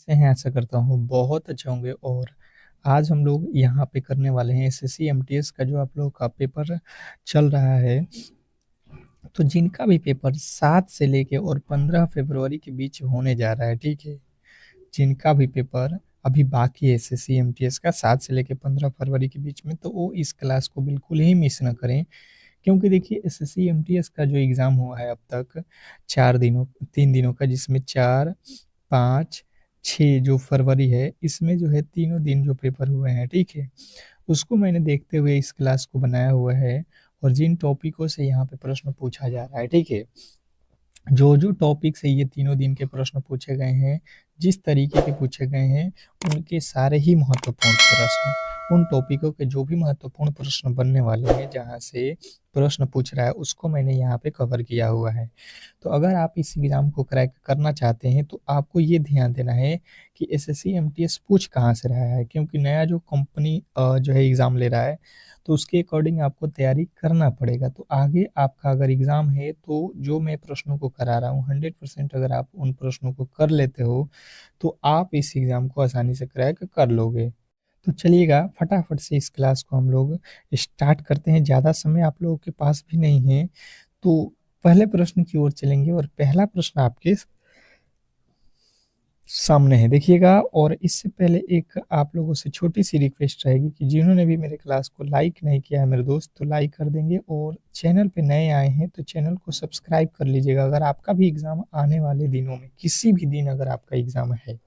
कैसे हैं? आशा करता हूँ बहुत अच्छे होंगे और आज हम लोग यहाँ पे करने वाले हैं एसएससी एमटीएस का जो आप लोगों का पेपर चल रहा है। तो जिनका भी पेपर 7 से लेके और 15 फरवरी के बीच होने जा रहा है, ठीक है? जिनका भी पेपर अभी बाकी है एसएससी एमटीएस का 7 से लेके 15 फरवरी के बीच में, तो वो इस क्लास को बिल्कुल ही मिस ना करें। क्योंकि देखिए एसएससी एमटीएस का जो एग्ज़ाम हुआ है अब तक 4 दिनों 3 दिनों का, जिसमें 4, 5, 6 जो फरवरी है, इसमें जो है तीनों दिन जो पेपर हुए हैं, ठीक है? उसको मैंने देखते हुए इस क्लास को बनाया हुआ है और जिन टॉपिकों से यहाँ पे प्रश्न पूछा जा रहा है, ठीक है? जो टॉपिक से ये तीनों दिन के प्रश्न पूछे गए हैं, जिस तरीके के पूछे गए हैं, उनके सारे ही महत्वपूर्ण प्रश्न, उन टॉपिकों के जो भी महत्वपूर्ण प्रश्न बनने वाले हैं, जहाँ से प्रश्न पूछ रहा है, उसको मैंने यहाँ पे कवर किया हुआ है। तो अगर आप इस एग्ज़ाम को क्रैक करना चाहते हैं, तो आपको ये ध्यान देना है कि एसएससी एमटीएस पूछ कहाँ से रहा है, क्योंकि नया जो कंपनी जो है एग्ज़ाम ले रहा है, तो उसके अकॉर्डिंग आपको तैयारी करना पड़ेगा। तो आगे आपका अगर एग्ज़ाम है, तो जो मैं प्रश्नों को करा रहा हूँ 100% अगर आप उन प्रश्नों को कर लेते हो, तो आप इस एग्ज़ाम को आसानी से क्रैक कर लोगे। तो चलिएगा फटाफट से इस क्लास को हम लोग स्टार्ट करते हैं। ज़्यादा समय आप लोगों के पास भी नहीं है, तो पहले प्रश्न की ओर चलेंगे और पहला प्रश्न आपके सामने है, देखिएगा। और इससे पहले एक आप लोगों से छोटी-सी रिक्वेस्ट रहेगी कि जिन्होंने भी मेरे क्लास को लाइक नहीं किया है मेरे दोस्त, तो लाइक कर देंगे और चैनल पे नए आए हैं तो चैनल को सब्सक्राइब कर लीजिएगा। अगर आपका भी एग्ज़ाम आने वाले दिनों में, किसी भी दिन अगर आपका एग्ज़ाम है,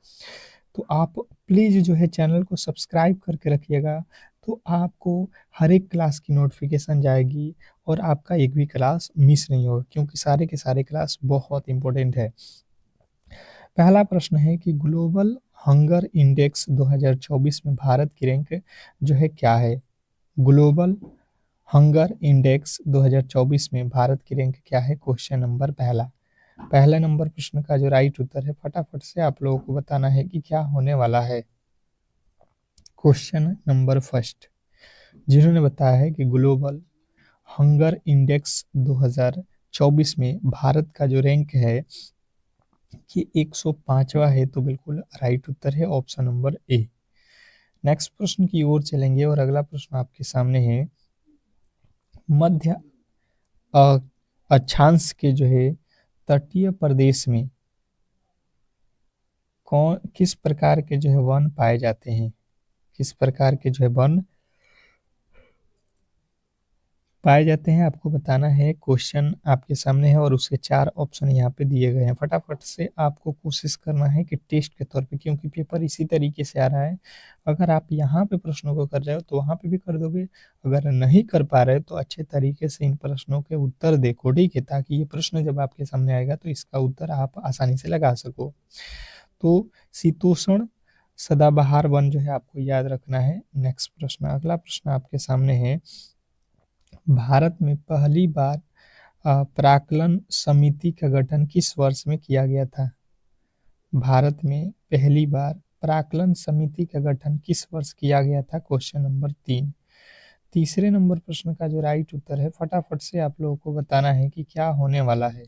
तो आप प्लीज़ जो है चैनल को सब्सक्राइब करके रखिएगा, तो आपको हर एक क्लास की नोटिफ़िकेशन जाएगी और आपका एक भी क्लास मिस नहीं होगा, क्योंकि सारे के सारे क्लास बहुत इम्पोर्टेंट है। पहला प्रश्न है कि ग्लोबल हंगर इंडेक्स 2024 में भारत की रैंक जो है क्या है? ग्लोबल हंगर इंडेक्स 2024 में भारत की रैंक क्या है? क्वेश्चन नंबर पहला। पहले नंबर प्रश्न का जो राइट उत्तर है, फटाफट से आप लोगों को बताना है कि क्या होने वाला है। क्वेश्चन नंबर फर्स्ट, जिन्होंने बताया है कि ग्लोबल हंगर इंडेक्स 2024 में भारत का जो रैंक है कि 105वां है, तो बिल्कुल राइट उत्तर है ऑप्शन नंबर ए। नेक्स्ट प्रश्न की ओर चलेंगे और अगला प्रश्न आपके सामने है। मध्य अक्षांश के जो है तटीय प्रदेश में कौन किस प्रकार के जो है वन पाए जाते हैं? किस प्रकार के जो है वन पाए जाते हैं, आपको बताना है। क्वेश्चन आपके सामने है और उसके 4 ऑप्शन यहाँ पे दिए गए हैं। फटाफट से आपको कोशिश करना है कि टेस्ट के तौर पे, क्योंकि पेपर इसी तरीके से आ रहा है, अगर आप यहाँ पे प्रश्नों को कर रहे हो तो वहाँ पे भी कर दोगे। अगर नहीं कर पा रहे तो अच्छे तरीके से इन प्रश्नों के उत्तर देखो, ठीक है? ताकि ये प्रश्न जब आपके सामने आएगा तो इसका उत्तर आप आसानी से लगा सको। तो शीतोष्ण सदाबहार वन जो है आपको याद रखना है। नेक्स्ट प्रश्न, अगला प्रश्न आपके सामने है। भारत में पहली बार प्राक्कलन समिति का गठन किस वर्ष में किया गया था? भारत में पहली बार प्राक्कलन समिति का गठन किस वर्ष किया गया था? Question number 3। तीसरे नंबर प्रश्न का जो राइट उत्तर है, फटाफट से आप लोगों को बताना है कि क्या होने वाला है।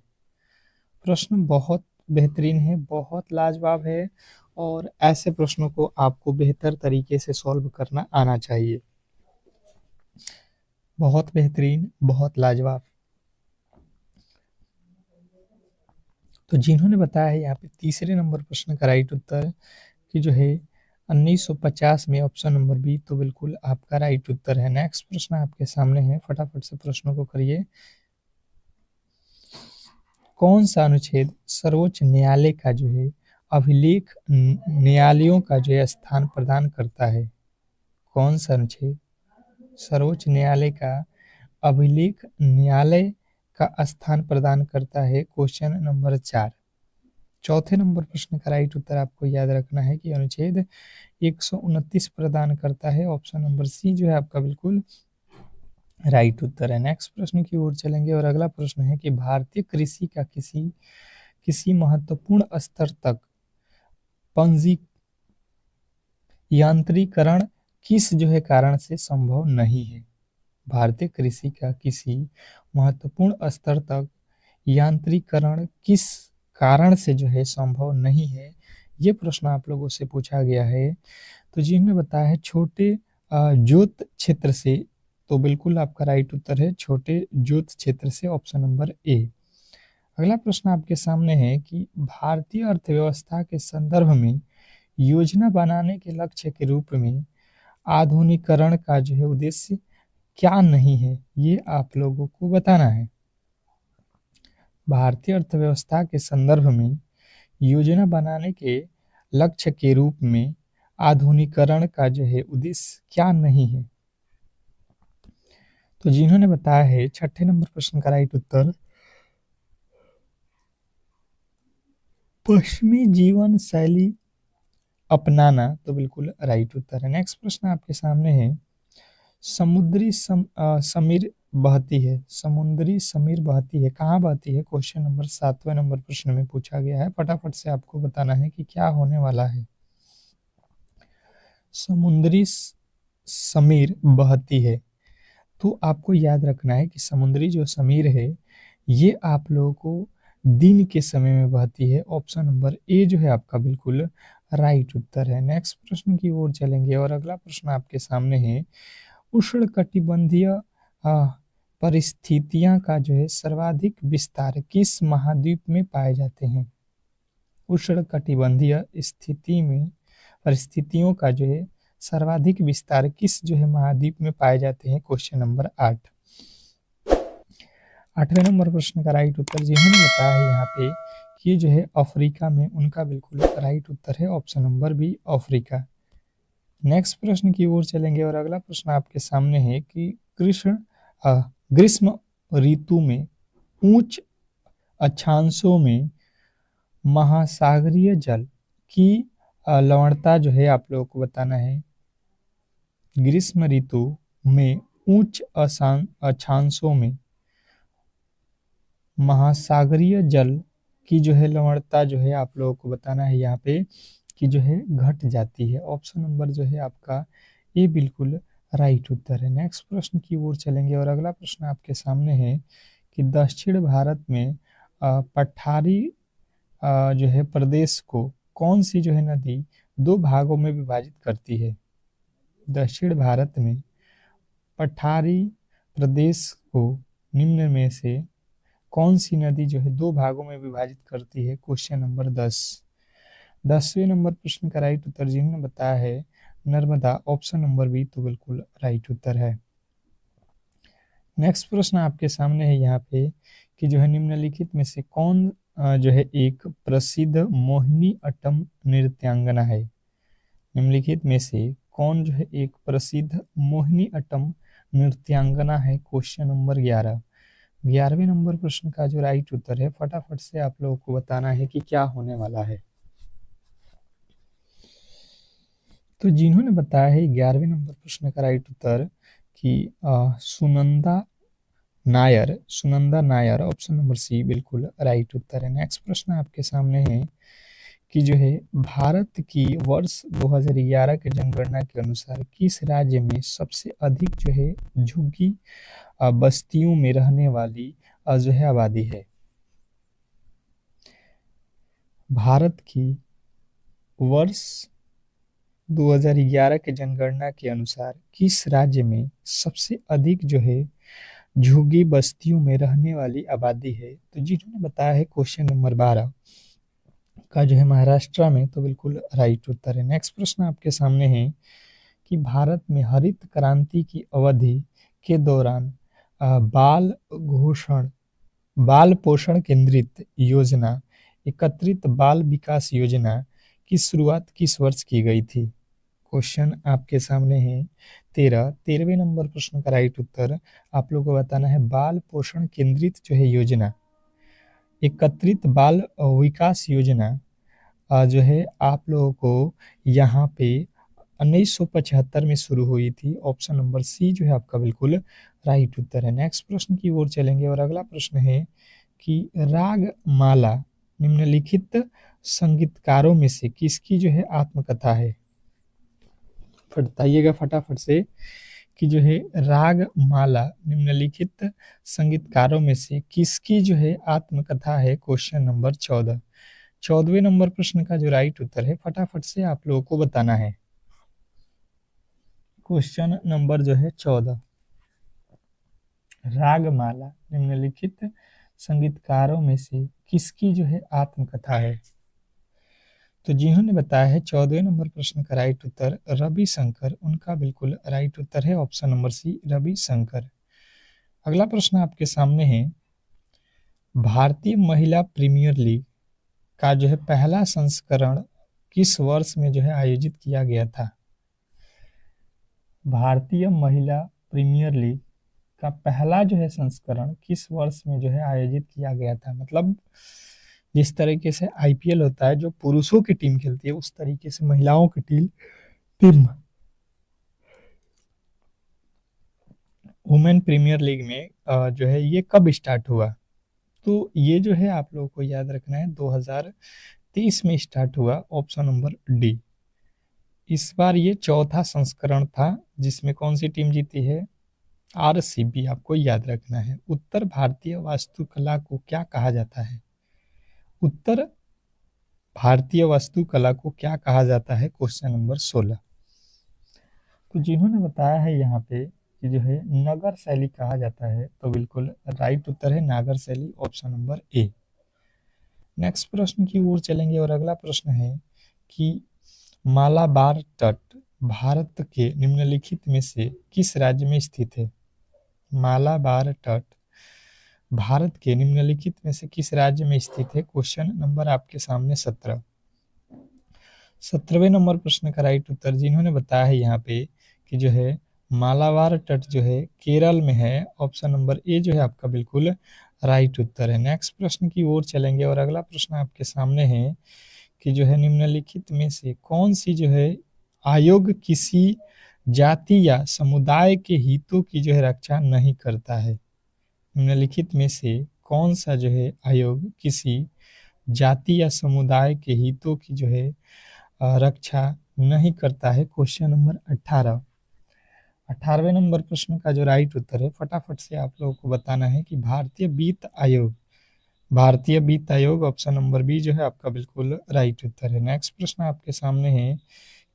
प्रश्न बहुत बेहतरीन है, बहुत लाजवाब है और ऐसे प्रश्नों को आपको बेहतर तरीके से सॉल्व करना आना चाहिए। बहुत बेहतरीन, बहुत लाजवाब। तो जिन्होंने बताया है यहाँ पे तीसरे नंबर प्रश्न का राइट उत्तर कि जो है 1950 में, ऑप्शन नंबर बी, तो बिल्कुल आपका राइट उत्तर है। नेक्स्ट प्रश्न आपके सामने है, फटाफट से प्रश्नों को करिए। कौन सा अनुच्छेद सर्वोच्च न्यायालय का जो है अभिलेख न्यायालयों का जो है स्थान प्रदान करता है? कौन सा अनुच्छेद सर्वोच्च न्यायालय का अभिलेख न्यायालय का स्थान प्रदान करता है? Question number 4। चौथे नंबर प्रश्न का राइट उत्तर आपको याद रखना है कि अनुच्छेद 129 प्रदान करता है। ऑप्शन नंबर सी जो है आपका बिल्कुल राइट उत्तर है। नेक्स्ट प्रश्न की ओर चलेंगे और अगला प्रश्न है कि भारतीय कृषि का किसी किसी महत्वपूर्ण स्तर तक पंजी यांत्रिकरण किस जो है कारण से संभव नहीं है? भारतीय कृषि का किसी महत्वपूर्ण स्तर तक यांत्रिकरण किस कारण से जो है संभव नहीं है? ये प्रश्न आप लोगों से पूछा गया है। तो जिन्होंने बताया है छोटे जोत क्षेत्र से, तो बिल्कुल आपका राइट उत्तर है छोटे जोत क्षेत्र से, ऑप्शन नंबर ए। अगला प्रश्न आपके सामने है कि भारतीय अर्थव्यवस्था के संदर्भ में योजना बनाने के लक्ष्य के रूप में आधुनिकीकरण का जो है उद्देश्य क्या नहीं है, ये आप लोगों को बताना है। भारतीय अर्थव्यवस्था के संदर्भ में योजना बनाने के लक्ष्य के रूप में आधुनिकीकरण का जो है उद्देश्य क्या नहीं है। तो जिन्होंने बताया है छठे नंबर प्रश्न का राइट उत्तर पश्चिमी जीवन शैली अपनाना, तो बिल्कुल राइट उत्तर है। नेक्स्ट प्रश्न आपके सामने है समीर बहती है, समुद्री समीर बहती है, कहाँ बहती है, क्वेश्चन नंबर 7वें नंबर प्रश्न में पूछा गया है। फटाफट से आपको बताना है कि क्या होने वाला है। समुद्री समीर बहती है, तो आपको याद रखना है कि समुद्री जो समीर है ये आप लोगों को दिन के समय में बहती है। ऑप्शन नंबर ए जो है आपका बिल्कुल राइट उत्तर है। नेक्स्ट प्रश्न की ओर चलेंगे और अगला प्रश्न आपके सामने है उष्णकटिबंधीय परिस्थितियां का जो है सर्वाधिक विस्तार किस महाद्वीप में पाए जाते हैं। उष्णकटिबंधीय स्थिति में परिस्थितियों का जो है सर्वाधिक विस्तार किस जो है महाद्वीप में पाए जाते हैं, क्वेश्चन नंबर 8। 8वें नंबर प्रश्न का राइट उत्तर जिन्होंने बताया है यहाँ पे कि ये जो है अफ्रीका में, उनका बिल्कुल राइट उत्तर है option number B Africa. Next प्रश्न की ओर चलेंगे और अगला प्रश्न आपके सामने है कि ग्रीष्म ऋतु में उच्च अक्षांशों में महासागरीय जल की लवणता जो है आप लोगों को बताना है। ग्रीष्म ऋतु में उच्च अक्षांशों में महासागरीय जल की जो है लवणता जो है आप लोगों को बताना है यहाँ पे कि जो है घट जाती है। ऑप्शन नंबर जो है आपका ये बिल्कुल राइट उत्तर है। नेक्स्ट प्रश्न की ओर चलेंगे और अगला प्रश्न आपके सामने है कि दक्षिण भारत में पठारी जो है प्रदेश को कौन सी जो है नदी दो भागों में विभाजित करती है। दक्षिण भारत में पठारी प्रदेश को निम्न में से कौन सी नदी जो है दो भागों में विभाजित करती है, क्वेश्चन नंबर 10। 10वें नंबर प्रश्न का राइट उत्तर जिन्होंने बताया है नर्मदा, ऑप्शन नंबर बी, तो बिल्कुल राइट उत्तर है। नेक्स्ट प्रश्न आपके सामने है यहाँ पे कि जो है निम्नलिखित में से कौन जो है एक प्रसिद्ध मोहिनी अट्टम नृत्यांगना है। निम्नलिखित में से कौन जो है एक प्रसिद्ध मोहिनी अट्टम नृत्यांगना है, क्वेश्चन नंबर 11। 11वें नंबर प्रश्न का जो राइट उत्तर है फटाफट से आप लोगों को बताना है कि क्या होने वाला है। तो जिन्होंने बताया है 11वें नंबर प्रश्न का राइट उत्तर कि Sunanda Nair, option number C बिल्कुल राइट उत्तर है। नेक्स्ट प्रश्न आपके सामने है कि जो है भारत की वर्ष 2011 के जनगणना के अनुसार किस राज्य में सबसे अधिक जो है झुग्गी बस्तियों में रहने वाली जो है आबादी है। भारत की वर्ष 2011 के जनगणना के अनुसार किस राज्य में सबसे अधिक जो है झुग्गी बस्तियों में रहने वाली आबादी है, तो जिन्होंने बताया है क्वेश्चन नंबर 12 का जो है महाराष्ट्र में, तो बिल्कुल राइट उत्तर है। नेक्स्ट प्रश्न आपके सामने है कि भारत में हरित क्रांति की अवधि के दौरान बाल पोषण केंद्रित योजना एकत्रित बाल विकास योजना की शुरुआत किस वर्ष की गई थी। क्वेश्चन आपके सामने है 13वें नंबर प्रश्न का राइट उत्तर आप लोगों को बताना है बाल पोषण केंद्रित जो है योजना एकत्रित बाल विकास योजना जो है आप लोगों को यहाँ पे 1975 में शुरू हुई थी। ऑप्शन नंबर सी जो है आपका बिल्कुल राइट उत्तर है। नेक्स्ट प्रश्न की ओर चलेंगे और अगला प्रश्न है कि राग माला निम्नलिखित संगीतकारों में से किसकी जो है आत्मकथा है। बताइएगा फटाफट से कि जो है राग माला निम्नलिखित संगीतकारों में से किसकी जो है आत्मकथा है, क्वेश्चन नंबर 14। 14वें नंबर प्रश्न का जो राइट उत्तर है फटाफट से आप लोगों को बताना है। क्वेश्चन नंबर जो है 14, रागमाला निम्नलिखित संगीतकारों में से किसकी जो है आत्मकथा है? तो जिन्होंने बताया है 14वें नंबर प्रश्न का राइट उत्तर रविशंकर, उनका बिल्कुल राइट उत्तर है ऑप्शन नंबर सी, रविशंकर। अगला प्रश्न आपके सामने है, भारतीय महिला प्रीमियर लीग का जो है पहला संस्करण किस वर्ष में जो है आयोजित किया गया था? भारतीय महिला प्रीमियर लीग का पहला जो है संस्करण किस वर्ष में जो है आयोजित किया गया था? मतलब जिस तरीके से आईपीएल होता है जो पुरुषों की टीम खेलती है, उस तरीके से महिलाओं की टीम वुमेन प्रीमियर लीग में जो है ये कब स्टार्ट हुआ? तो ये जो है आप लोगों को याद रखना है 2023 में स्टार्ट हुआ, ऑप्शन नंबर डी। इस बार ये चौथा संस्करण था जिसमें कौन सी टीम जीती है? आरसीबी, आपको याद रखना है। उत्तर भारतीय वास्तुकला को क्या कहा जाता है? उत्तर भारतीय वास्तुकला को क्या कहा जाता है? Question number 16। तो जिन्होंने बताया है यहाँ पे कि जो है नगर शैली कहा जाता है, तो बिल्कुल राइट उत्तर है नागर शैली, ऑप्शन नंबर ए। नेक्स्ट प्रश्न की ओर चलेंगे और अगला प्रश्न है कि मालाबार तट भारत के निम्नलिखित में से किस राज्य में स्थित है? मालाबार तट भारत के निम्नलिखित में से किस राज्य में स्थित है? क्वेश्चन नंबर आपके सामने 17। 17वें नंबर प्रश्न का राइट उत्तर जिन्होंने बताया है यहाँ पे कि जो है मालाबार तट जो है केरल में है, ऑप्शन नंबर ए जो है आपका बिल्कुल राइट उत्तर है। नेक्स्ट प्रश्न की ओर चलेंगे और अगला प्रश्न आपके सामने है कि जो है निम्नलिखित में से कौन सी जो है आयोग किसी जाति या समुदाय के हितों की जो है रक्षा नहीं करता है? निम्नलिखित में से कौन सा जो है आयोग किसी जाति या समुदाय के हितों की जो है रक्षा नहीं करता है? Question number 18। 18वें नंबर प्रश्न का जो राइट उत्तर है फटाफट से आप लोगों को बताना है कि भारतीय वित्त आयोग, भारतीय वित्त आयोग, ऑप्शन नंबर बी जो है आपका बिल्कुल राइट उत्तर है। नेक्स्ट प्रश्न आपके सामने है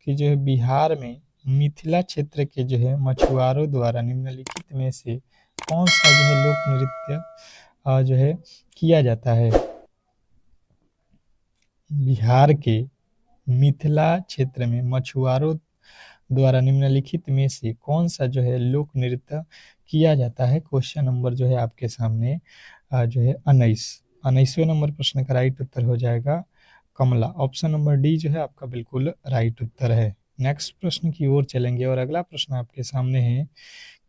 कि जो है बिहार में मिथिला क्षेत्र के जो है मछुआरों द्वारा निम्नलिखित में से कौन सा जो है लोक नृत्य जो है किया जाता है? बिहार के मिथिला क्षेत्र में मछुआरों द्वारा निम्नलिखित में से कौन सा जो है लोक नृत्य किया जाता है? क्वेश्चन नंबर जो है आपके सामने जो है 19वें नंबर प्रश्न का राइट उत्तर हो जाएगा कमला, ऑप्शन नंबर डी जो है आपका बिल्कुल राइट उत्तर है। नेक्स्ट प्रश्न की ओर चलेंगे और अगला प्रश्न आपके सामने है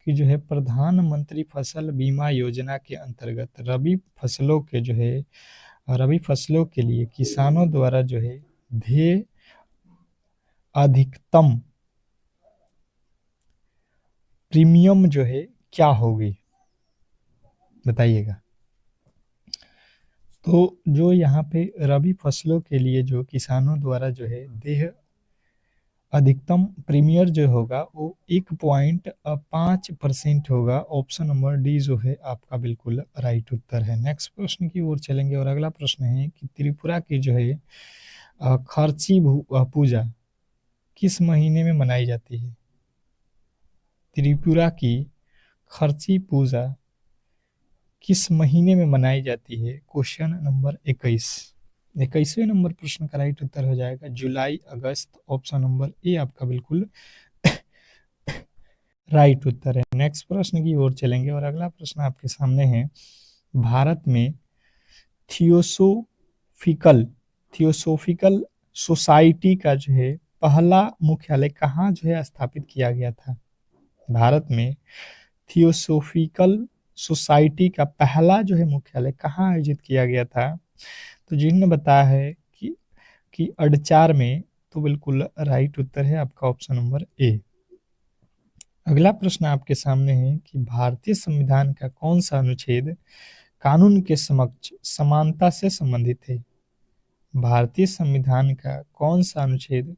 कि जो है प्रधानमंत्री फसल बीमा योजना के अंतर्गत रबी फसलों के लिए किसानों द्वारा जो है देय अधिकतम प्रीमियम जो है क्या होगी? बताइएगा। तो जो यहाँ पे रबी फसलों के लिए जो किसानों द्वारा जो है देय अधिकतम प्रीमियर जो होगा वो 1.5% होगा, ऑप्शन नंबर डी जो है आपका बिल्कुल राइट उत्तर है। नेक्स्ट प्रश्न की ओर चलेंगे और अगला प्रश्न है कि त्रिपुरा की जो है खर्ची पूजा किस महीने में मनाई जाती है? त्रिपुरा की खर्ची पूजा किस महीने में मनाई जाती है? Question number 21। 21वें नंबर प्रश्न का राइट उत्तर हो जाएगा जुलाई अगस्त, ऑप्शन नंबर ए आपका बिल्कुल राइट उत्तर है। नेक्स्ट प्रश्न की ओर चलेंगे और अगला प्रश्न आपके सामने है, भारत में थियोसोफिकल थियोसोफिकल सोसाइटी का जो है पहला मुख्यालय कहाँ जो है स्थापित किया गया था? भारत में थियोसोफिकल सोसाइटी का पहला जो है मुख्यालय कहाँ आयोजित किया गया था? तो जिन्होंने बताया है कि अडचार में, तो बिल्कुल राइट उत्तर है आपका ऑप्शन नंबर ए। अगला प्रश्न आपके सामने है कि भारतीय संविधान का कौन सा अनुच्छेद कानून के समक्ष समानता से संबंधित है? भारतीय संविधान का कौन सा अनुच्छेद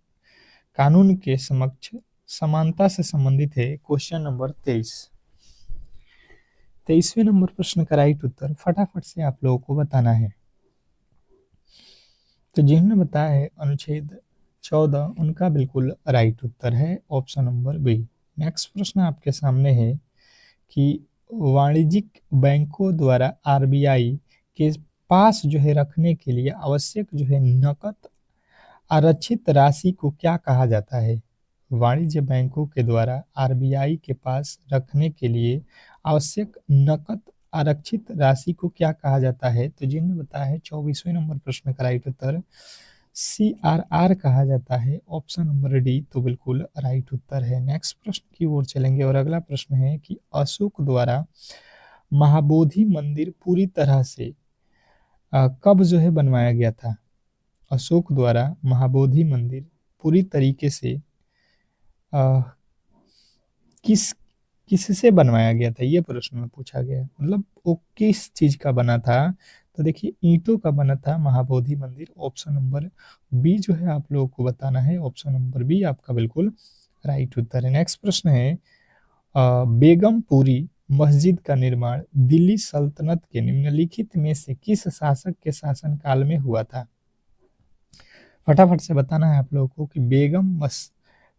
कानून के समक्ष समानता से संबंधित है? Question number 23। 23वें नंबर प्रश्न का राइट उत्तर फटाफट से आप लोगों को बताना है। तो जिन्होंने बताया है अनुच्छेद 14, उनका बिल्कुल राइट उत्तर है ऑप्शन नंबर बी। नेक्स्ट प्रश्न आपके सामने है कि वाणिज्यिक बैंकों द्वारा आरबीआई के पास जो है रखने के लिए आवश्यक जो है नकद आरक्षित राशि को क्या कहा जाता है। वाणिज्य बैंकों के द्वारा आरबीआई के पास रखने के लिए आवश्यक नकद आरक्षित राशि को क्या कहा जाता है। तो जिन्होंने बताया है 24वें नंबर प्रश्न का राइट उत्तर CRR कहा जाता है ऑप्शन नंबर डी, तो बिल्कुल राइट उत्तर है। नेक्स्ट प्रश्न की ओर चलेंगे और अगला प्रश्न है कि अशोक द्वारा महाबोधि मंदिर पूरी तरह से कब जो है बनवाया गया था। अशोक द्वारा महाबोधि मंदिर पूरी तरीके से आ, किस किससे बनवाया गया था, ये प्रश्न में पूछा गया है। मतलब वो किस चीज का बना था। तो देखिए ईंटों का बना था महाबोधि मंदिर, ऑप्शन नंबर बी जो है आप लोगों को बताना है। ऑप्शन नंबर बी आपका बिल्कुल राइट उत्तर है। नेक्स्ट प्रश्न है बेगमपुरी मस्जिद का निर्माण दिल्ली सल्तनत के निम्नलिखित में से किस शासक के शासनकाल में हुआ था। फटाफट से बताना है आप लोगों को कि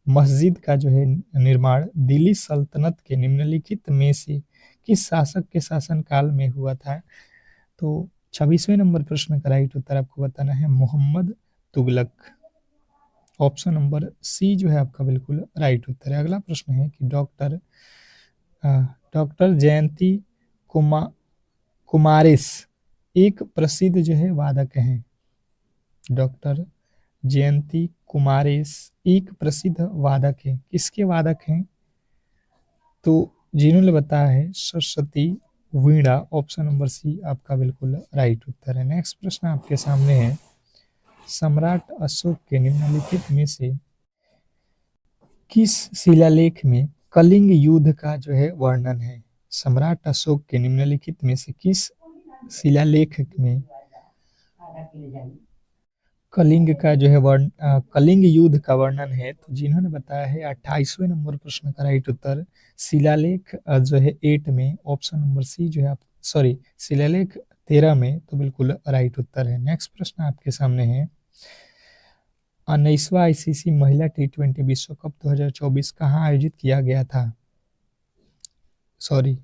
मस्जिद का जो है निर्माण दिल्ली सल्तनत के निम्नलिखित में से किस शासक के शासनकाल में हुआ था। तो 26वें नंबर प्रश्न का राइट उत्तर आपको बताना है Mohammad Tughlaq. Option number C जो है आपका बिल्कुल राइट उत्तर है। अगला प्रश्न है कि डॉक्टर जयंती कुमा कुमारेस एक प्रसिद्ध जो है वादक हैं। डॉक्टर जयंती कुमारेस एक प्रसिद्ध वादक है, किसके वादक हैं। तो जिन्होंने बताया है सरस्वती वीणा, ऑप्शन नंबर सी आपका बिल्कुल राइट उत्तर है। नेक्स्ट प्रश्न आपके सामने है सम्राट अशोक के निम्नलिखित में से किस शिलालेख में कलिंग युद्ध का जो है वर्णन है। सम्राट अशोक के निम्नलिखित में से किस शिलालेख में कलिंग युद्ध का वर्णन है। तो जिन्होंने बताया है 28वें नंबर प्रश्न का राइट उत्तर शिलालेख जो है 8 में, ऑप्शन नंबर सी जो है आप सॉरी शिलालेख 13 में, तो बिल्कुल राइट उत्तर है। नेक्स्ट प्रश्न आपके सामने है 19वां आईसीसी महिला T20 विश्व कप 2024 कहाँ आयोजित किया गया था। सॉरी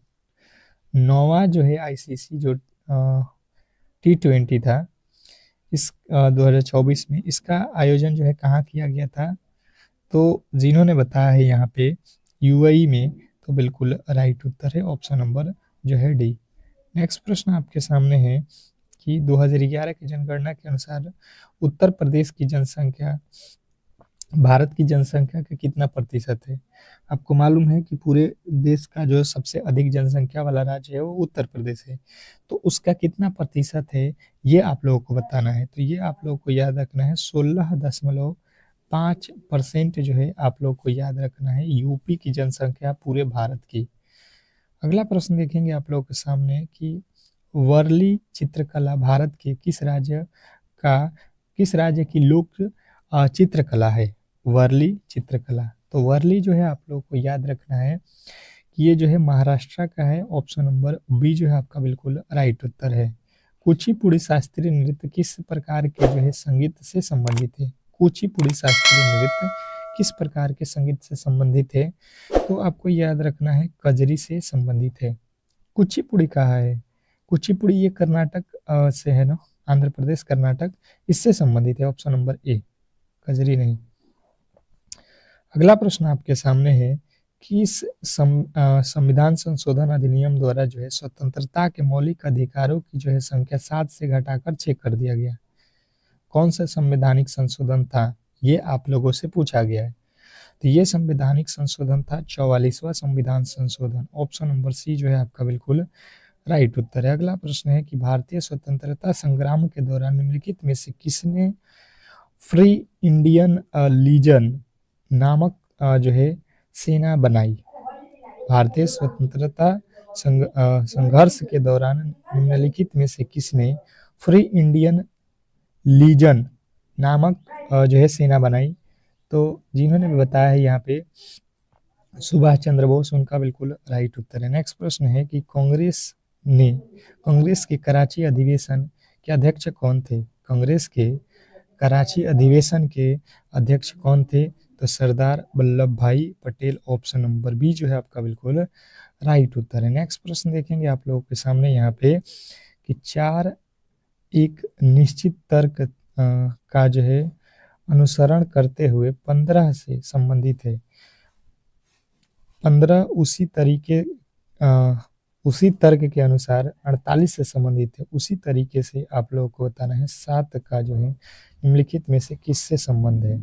9वां जो है आईसीसी जो T20 था इस 2024 में, इसका आयोजन जो है कहाँ किया गया था। तो जिन्होंने बताया है यहाँ पे यूएई में, तो बिल्कुल राइट उत्तर है ऑप्शन नंबर जो है डी। नेक्स्ट प्रश्न आपके सामने है कि 2011 की जनगणना के अनुसार उत्तर प्रदेश की जनसंख्या भारत की जनसंख्या का कितना प्रतिशत है। आपको मालूम है कि पूरे देश का जो सबसे अधिक जनसंख्या वाला राज्य है वो उत्तर प्रदेश है, तो उसका कितना प्रतिशत है ये आप लोगों को बताना है। तो ये आप लोगों को याद रखना है 16.5% जो है आप लोग को याद रखना है यूपी की जनसंख्या पूरे भारत की। अगला प्रश्न देखेंगे आप लोगों के सामने कि वर्ली चित्रकला भारत के किस राज्य की लोक चित्रकला है। वर्ली चित्रकला, तो वर्ली जो है आप लोगों को याद रखना है कि ये जो है महाराष्ट्र का है, ऑप्शन नंबर बी जो है आपका बिल्कुल राइट उत्तर है। कुचिपुड़ी शास्त्रीय नृत्य किस प्रकार के जो है संगीत से संबंधित है। कुचिपुड़ी शास्त्रीय नृत्य किस प्रकार के संगीत से संबंधित है। तो आपको याद रखना है कजरी से संबंधित है। कुचिपुड़ी कहाँ है, कुचिपुड़ी ये कर्नाटक से है ना, आंध्र प्रदेश कर्नाटक इससे संबंधित है, ऑप्शन नंबर ए, कजरी नहीं। अगला प्रश्न आपके सामने है कि इस संविधान संशोधन अधिनियम द्वारा जो है स्वतंत्रता के मौलिक अधिकारों की जो है संख्या 7 से घटाकर 6 कर दिया गया। कौन सा संवैधानिक संशोधन था, ये आप लोगों से पूछा गया है। तो ये संवैधानिक संशोधन था 44वां संविधान संशोधन, ऑप्शन नंबर सी जो है आपका बिल्कुल राइट उत्तर है। अगला प्रश्न है कि भारतीय स्वतंत्रता संग्राम के दौरान निम्नलिखित में से किसने फ्री इंडियन लीजन नामक जो है सेना बनाई। भारतीय स्वतंत्रता संघर्ष के दौरान निम्नलिखित में से किसने फ्री इंडियन लीजन नामक जो है सेना बनाई। तो जिन्होंने भी बताया है यहाँ पे सुभाष चंद्र बोस, उनका बिल्कुल राइट उत्तर है। नेक्स्ट प्रश्न है कि कांग्रेस के कराची अधिवेशन के अध्यक्ष कौन थे। कांग्रेस के कराची अधिवेशन के अध्यक्ष कौन थे? तो सरदार वल्लभ भाई पटेल। ऑप्शन नंबर बी जो है आपका बिल्कुल राइट उत्तर है। नेक्स्ट प्रश्न देखेंगे आप लोगों के सामने यहाँ पे कि चार एक निश्चित तर्क का जो है अनुसरण करते हुए 15 से संबंधित है। 15 उसी तर्क के अनुसार 48 से संबंधित है। उसी तरीके से आप लोगों को बताना है 7 का जो है निम्नलिखित में से किससे संबंध है।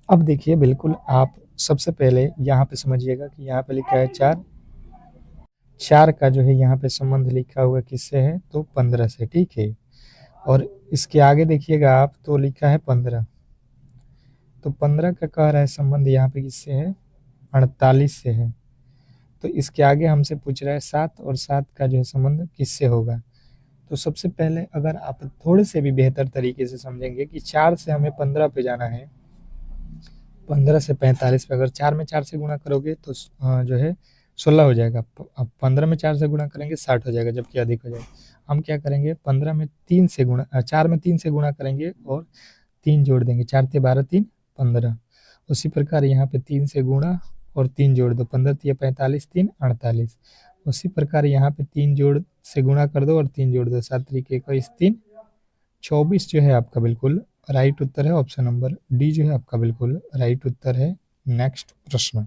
अब देखिए बिल्कुल आप सबसे पहले यहाँ पे समझिएगा कि यहाँ पे लिखा है 4, 4 का जो है यहाँ पे संबंध लिखा हुआ किससे है? तो 15 से, ठीक है। और इसके आगे देखिएगा आप तो लिखा है 15, तो 15 का कह रहा है संबंध यहाँ पे किससे है? 48 से है। तो इसके आगे हमसे पूछ रहा है 7, और 7 का जो है संबंध किससे होगा? तो सबसे पहले अगर आप थोड़े से भी बेहतर तरीके से समझेंगे कि 4 से हमें 15 पे जाना है, 15 से 45 पे, अगर 4 में 4 से गुणा करोगे तो जो है 16 हो जाएगा। अब 15 में 4 से गुणा करेंगे 60 हो जाएगा, जबकि अधिक हो जाएगा। हम क्या करेंगे 15 में 3 से गुणा 4 में 3 से गुणा करेंगे और 3 जोड़ देंगे, 4 × 12 3 15। उसी प्रकार यहाँ पे 3 से गुणा और 3 जोड़ दो, 15 × 45 3 48। उसी प्रकार यहाँ पे 3 जोड़ से गुणा कर दो और 3 जोड़ दो, 7 × 21 3 24 जो है आपका बिल्कुल राइट उत्तर है। ऑप्शन नंबर डी जो है आपका बिल्कुल राइट उत्तर है। नेक्स्ट प्रश्न,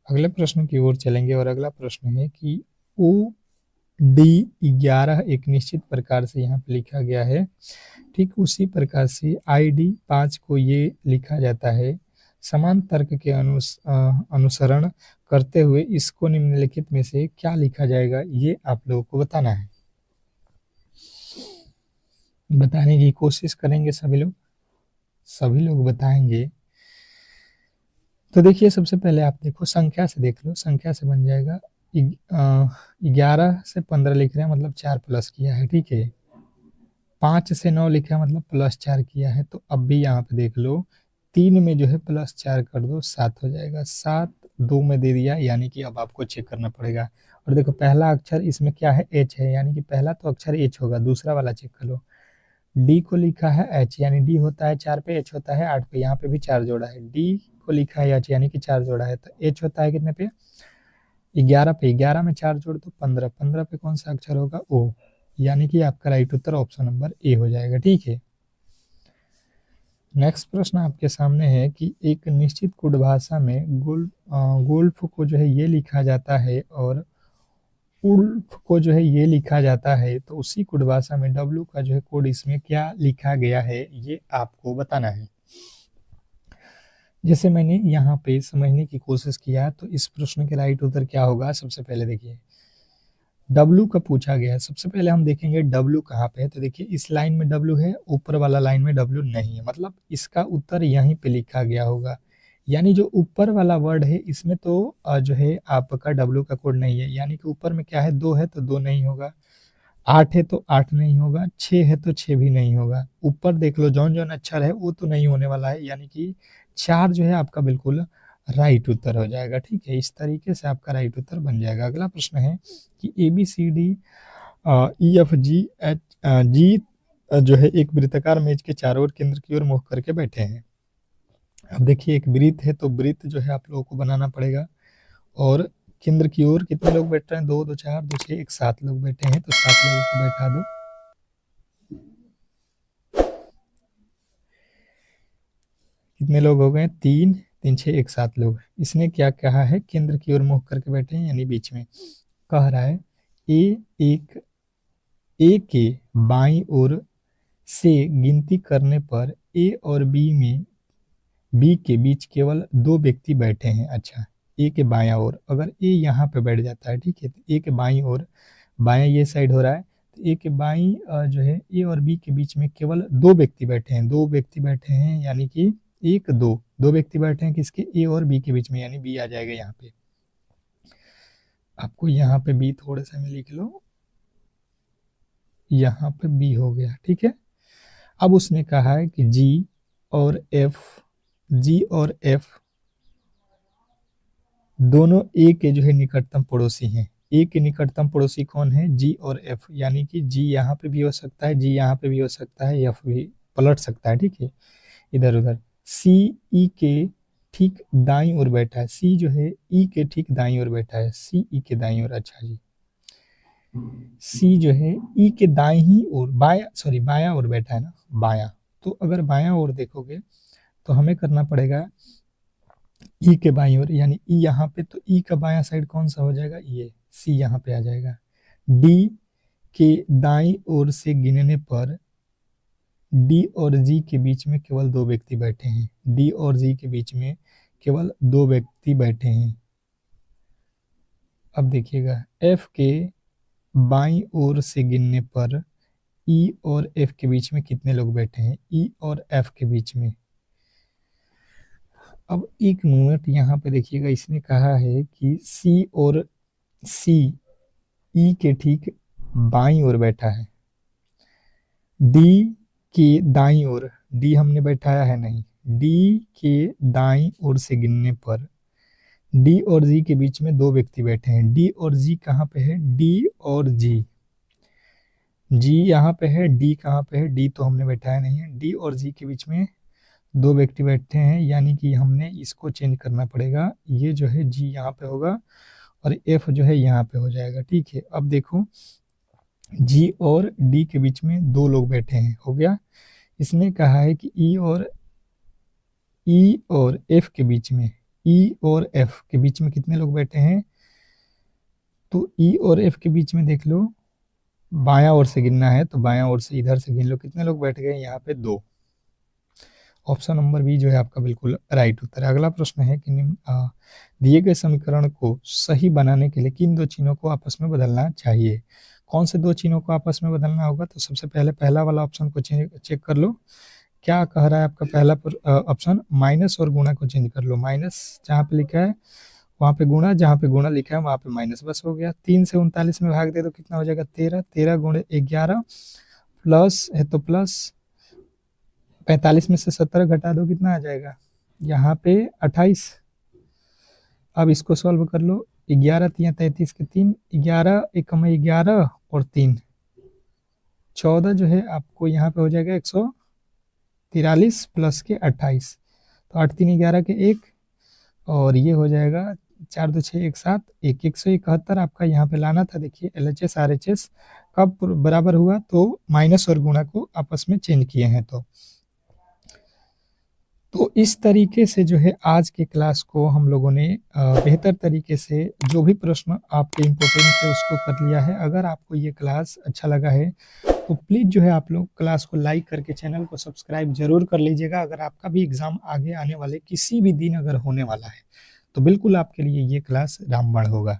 अगले प्रश्न की ओर चलेंगे और अगला प्रश्न है कि ओ डी 11 एक निश्चित प्रकार से यहाँ पे लिखा गया है, ठीक उसी प्रकार से आई डी 5 को ये लिखा जाता है। समान तर्क के अनुसरण करते हुए इसको निम्नलिखित में से क्या लिखा जाएगा, ये आप लोगों को बताना है। बताने की कोशिश करेंगे सभी लोग बताएंगे। तो देखिए सबसे पहले आप देखो संख्या से देख लो, संख्या से बन जाएगा 11 से 15 लिख रहे हैं मतलब 4 प्लस किया है, ठीक है। 5 से 9 लिखा है मतलब +4 किया है। तो अब भी यहाँ पे देख लो 3 में जो है +4 कर दो 7 हो जाएगा, 7 2 में दे दिया, यानी कि अब आपको चेक करना पड़ेगा। और देखो पहला अक्षर इसमें क्या है? एच है, यानी कि पहला तो अक्षर एच होगा। दूसरा वाला चेक कर लो, डी को लिखा है एच, यानी डी होता है 4 पे, एच होता है 8 पे, यहाँ पे भी 4 जोड़ा है। डी को लिखा है एच, यानी कि 4 जोड़ा है, तो एच होता है कितने पे? 11 पे। 11 में 4 जोड़ तो 15, 15 पे कौन सा अक्षर होगा? ओ, यानी कि आपका right Uttar option number A हो जाएगा, ठीक है। नेक्स्ट प्रश्न आपके सामने है कि एक निश्चित कोड भाषा में गोल्फ को जो है ये लिखा जाता है और उल्फ को जो है ये लिखा जाता है, तो उसी कोड भाषा में डब्लू का जो है कोड इसमें क्या लिखा गया है, ये आपको बताना है। जैसे मैंने यहाँ पे समझने की कोशिश किया, तो इस प्रश्न के राइट उत्तर क्या होगा? सबसे पहले देखिए डब्लू का पूछा गया है। सबसे पहले हम देखेंगे डब्लू कहाँ पे है, तो देखिए इस लाइन में डब्लू है, ऊपर वाला लाइन में डब्लू नहीं है, मतलब इसका उत्तर यहीं पे लिखा गया होगा। यानी जो ऊपर वाला वर्ड है इसमें तो जो है आपका डब्लू का कोड नहीं है, यानी कि ऊपर में क्या है 2 है तो 2 नहीं होगा, 8 है तो 8 नहीं होगा, 6 है तो 6 भी नहीं होगा। ऊपर देख लो जौन जौन अक्षर है वो तो नहीं होने वाला है, यानी कि 4 जो है आपका बिल्कुल राइट उत्तर हो जाएगा, ठीक है। इस तरीके से आपका राइट उत्तर बन जाएगा। अगला प्रश्न है कि A B C D E F G H G जो है एक वृत्ताकार मेज के चारों ओर केंद्र की ओर मुख करके बैठे हैं। अब देखिए एक वृत्त है तो वृत्त जो है आप लोगों को बनाना पड़ेगा, और केंद्र की ओर कितने लोग बैठ रहे हैं? 2 2 4 2 6 1 7 लोग बैठे हैं, तो 7 लोगों को बैठा दो। कितने लोग हो गए? 3 3 6 1 7 लोग। इसने क्या कहा है? केंद्र की ओर मुख करके बैठे हैं, यानी बीच में। कह रहा है ए के बाईं ओर से गिनती करने पर ए और बी के बीच केवल 2 व्यक्ति बैठे हैं। अच्छा, ए के बायां ओर अगर ए यहाँ पे बैठ जाता है, ठीक है, तो ए के बाईं ओर, बायां ये साइड हो रहा है, तो ए के बाईं जो है ए और बी के बीच में केवल 2 व्यक्ति बैठे हैं, 2 व्यक्ति बैठे हैं, यानी कि 1 2 2 व्यक्ति बैठे हैं किसके? ए और बी के बीच में, यानी बी आ जाएगा यहाँ पे। आपको यहाँ पे बी थोड़ा सा में लिख लो, यहाँ पे बी हो गया, ठीक है। अब उसने कहा है कि जी और एफ दोनों ए के जो है निकटतम पड़ोसी हैं। ए के निकटतम पड़ोसी कौन है, जी और एफ, यानी कि जी यहाँ पे भी हो सकता है, जी यहाँ पे भी हो सकता है, एफ भी पलट सकता है, ठीक है, इधर उधर। सी ई के ठीक दाईं ओर बैठा है, सी जो है ई के ठीक दाईं ओर बैठा है, सी ई के दाईं ओर, अच्छा जी, सी जो है ई के दाईं ही ओर, बाया सॉरी बायां ओर बैठा है ना, बायां। तो अगर बायां ओर देखोगे तो हमें करना पड़ेगा ई के बाईं ओर, यानी ई यहाँ पे, तो ई का बायां साइड कौन सा हो जाएगा, ये सी यहाँ पे आ जाएगा। डी के दाईं ओर से गिनने पर डी और जी के बीच में केवल दो व्यक्ति बैठे हैं, डी और जी के बीच में केवल दो व्यक्ति बैठे हैं। अब देखिएगा एफ के बाईं ओर से गिनने पर ई और एफ के बीच में कितने लोग बैठे हैं, ई और एफ के बीच में। अब एक मिनट यहाँ पे देखिएगा, इसने कहा है कि सी और सी ई के ठीक बाईं ओर बैठा है, डी के दाईं ओर, डी हमने बैठाया है नहीं, डी के दाईं ओर से गिनने पर डी और जी के बीच में दो व्यक्ति बैठे हैं, डी और जी कहाँ पे है, डी और जी, जी यहाँ पे है, डी कहाँ पे है, डी तो हमने बैठाया नहीं है, डी और जी के बीच में दो व्यक्ति बैठे हैं, यानी कि हमने इसको चेंज करना पड़ेगा, ये जो है जी यहाँ पे होगा और एफ जो है यहाँ पे हो जाएगा, ठीक है। अब देखो जी और डी के बीच में दो लोग बैठे हैं, हो गया। इसने कहा है कि ई और एफ के बीच में, ई और एफ के बीच में कितने लोग बैठे हैं, तो ई और एफ के बीच में देख लो, बायां ओर से गिनना है तो बायां ओर से इधर से गिन लो, कितने लोग बैठ गए यहाँ पे, दो। ऑप्शन नंबर बी जो है आपका बिल्कुल राइट उत्तर है। अगला प्रश्न है कि दिए गए समीकरण को सही बनाने के लिए किन दो चिन्हों को आपस में बदलना चाहिए। कौन से दो चिन्हों को आपस में बदलना होगा, तो सबसे पहले पहला वाला ऑप्शन को चेक कर लो, क्या कह रहा है आपका पहला ऑप्शन, माइनस और गुणा को चेंज कर लो, माइनस जहाँ पे लिखा है वहाँ पे गुणा, जहाँ पे गुणा लिखा है वहाँ पे माइनस, बस हो गया। 3 से 39 में भाग दे तो कितना हो जाएगा, 13, 13 गुणे 11 प्लस है तो प्लस 45 में से 17 घटा दो, कितना आ जाएगा यहाँ पे 28। अब इसको सॉल्व कर लो, 11 तिया 33 के 3, 11 एक कम 11 और 3 14 जो है आपको यहाँ पे हो जाएगा 143 प्लस के 28, तो 8 3 11 के 1 और ये हो जाएगा 4 2 6 1 7 1 171 आपका यहाँ पे लाना था। देखिए LHS RHS कब बराबर हुआ, तो माइनस और गुणा को आपस में चेंज किए हैं। तो इस तरीके से जो है आज के क्लास को हम लोगों ने बेहतर तरीके से जो भी प्रश्न आपके इम्पोर्टेंट थे उसको कर लिया है। अगर आपको ये क्लास अच्छा लगा है तो प्लीज़ जो है आप लोग क्लास को लाइक करके चैनल को सब्सक्राइब जरूर कर लीजिएगा। अगर आपका भी एग्ज़ाम आगे आने वाले किसी भी दिन अगर होने वाला है तो बिल्कुल आपके लिए ये क्लास रामबाण होगा।